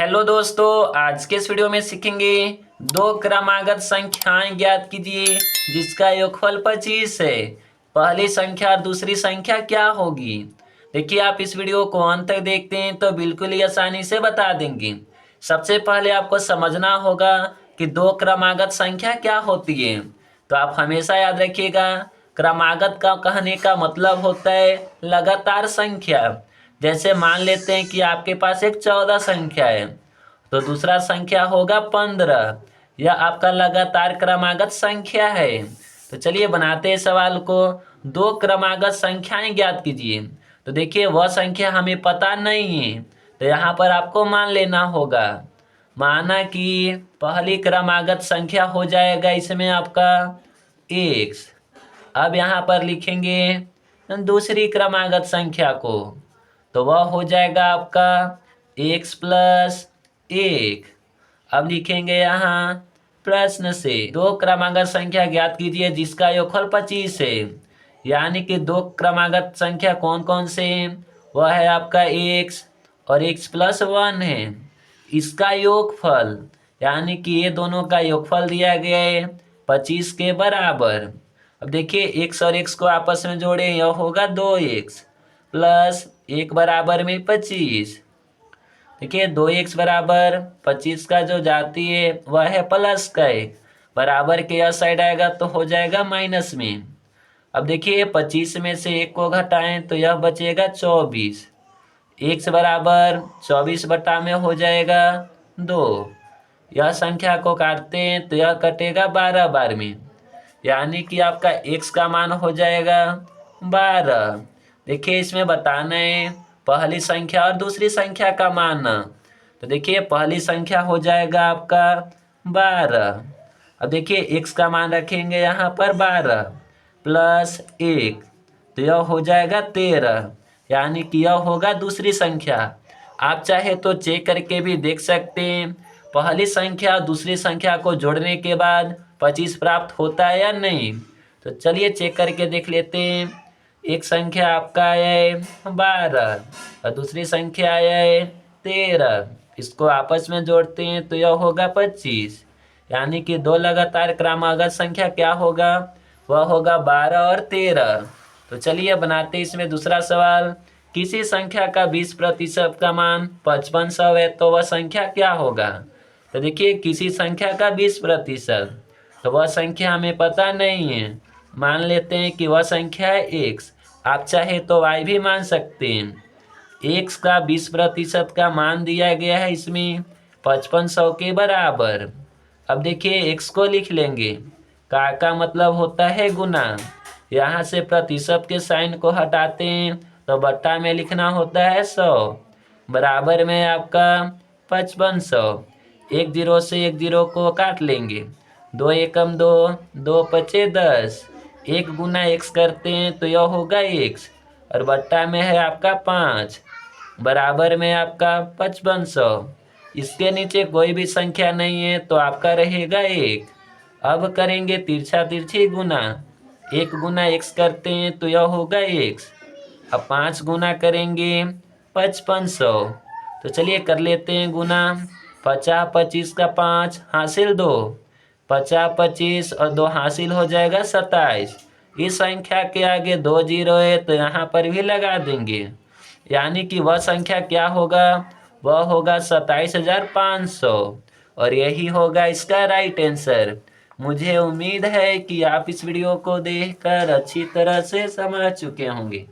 Hello दोस्तों, आज के इस वीडियो में सीखेंगे दो क्रमागत संख्याएं ज्ञात कीजिए जिसका योगफल 25 है। पहली संख्या और दूसरी संख्या क्या होगी। देखिए, आप इस वीडियो को अंत तक देखते हैं तो बिल्कुल ही आसानी से बता देंगे। सबसे पहले आपको समझना होगा कि दो क्रमागत संख्या क्या होती है। तो आप हमेशा याद रखिएगा, क्रमागत का कहने का मतलब होता है लगातार संख्या। जैसे मान लेते हैं कि आपके पास एक 14 संख्या है तो दूसरा संख्या होगा 15। यह आपका लगातार क्रमागत संख्या है। तो चलिए बनाते हैं सवाल को। दो क्रमागत संख्याएं ज्ञात कीजिए। तो देखिए, वह संख्या हमें पता नहीं है तो यहाँ पर आपको मान लेना होगा। माना कि पहली क्रमागत संख्या हो जाएगा इसमें आपका x। अब यहाँ पर लिखेंगे दूसरी क्रमागत संख्या को, तो वह हो जाएगा आपका x प्लस 1। अब लिखेंगे यहाँ प्रश्न से दो क्रमागत संख्या ज्ञात कीजिए जिसका योगफल 25 है। यानी कि दो क्रमागत संख्या कौन कौन से हैं, वह है आपका x और x प्लस 1 है। इसका योगफल यानी कि ये दोनों का योगफल दिया गया है 25 के बराबर। अब देखिए, x और x को आपस में जोड़े, यह होगा 2x प्लस 1 बराबर में 25। देखिए, 2x बराबर 25 का जो जाती है वह है प्लस का 1, बराबर के यह साइड आएगा तो हो जाएगा माइनस में। अब देखिए, 25 में से 1 को घटाएं तो यह बचेगा 24। x बराबर 24 बटा में हो जाएगा 2। यह संख्या को काटते हैं तो यह कटेगा 12 बार में, यानी कि आपका x का मान हो जाएगा 12। देखिए, इसमें बताना है पहली संख्या और दूसरी संख्या का मान। तो देखिए, पहली संख्या हो जाएगा आपका 12। अब देखिए, x का मान रखेंगे यहाँ पर 12 प्लस 1 तो यह हो जाएगा 13, यानी कि यह होगा दूसरी संख्या। आप चाहे तो चेक करके भी देख सकते हैं पहली संख्या और दूसरी संख्या को जोड़ने के बाद 25 प्राप्त होता है या नहीं। तो चलिए चेक करके देख लेते हैं। एक संख्या आपका आया है 12 और दूसरी संख्या आया है 13। इसको आपस में जोड़ते हैं तो यह होगा 25, यानी कि दो लगातार क्रमागत संख्या क्या होगा, वह होगा 12 और 13। तो चलिए बनाते हैं इसमें दूसरा सवाल। किसी संख्या का 20% का मान 5500 है तो वह संख्या क्या होगा। तो देखिए, किसी संख्या का 20%, तो वह संख्या हमें पता नहीं है। मान लेते हैं कि वह संख्या है x। आप चाहे तो y भी मान सकते हैं। x का 20% का मान दिया गया है इसमें 5500 के बराबर। अब देखिए, x को लिख लेंगे, का मतलब होता है गुना। यहाँ से प्रतिशत के साइन को हटाते हैं तो बट्टा में लिखना होता है 100, बराबर में आपका 5500। एक जीरो से एक जीरो को काट लेंगे, 2 एकम 2, 2 पचे 10। 1 गुना x करते हैं तो यह होगा x और बट्टा में है आपका 5, बराबर में आपका 5500। इसके नीचे कोई भी संख्या नहीं है तो आपका रहेगा 1। अब करेंगे तिरछा तिरछी गुना। 1 गुना x करते हैं तो यह होगा x। अब 5 गुना करेंगे 5500। तो चलिए कर लेते हैं गुना। 50 25 का 5 हासिल 2, 50 25 और 2 हासिल हो जाएगा 27। इस संख्या के आगे 2 जीरो है तो यहाँ पर भी लगा देंगे, यानी कि वह संख्या क्या होगा, वह होगा 27500 और यही होगा इसका राइट आंसर। मुझे उम्मीद है कि आप इस वीडियो को देखकर अच्छी तरह से समझ चुके होंगे।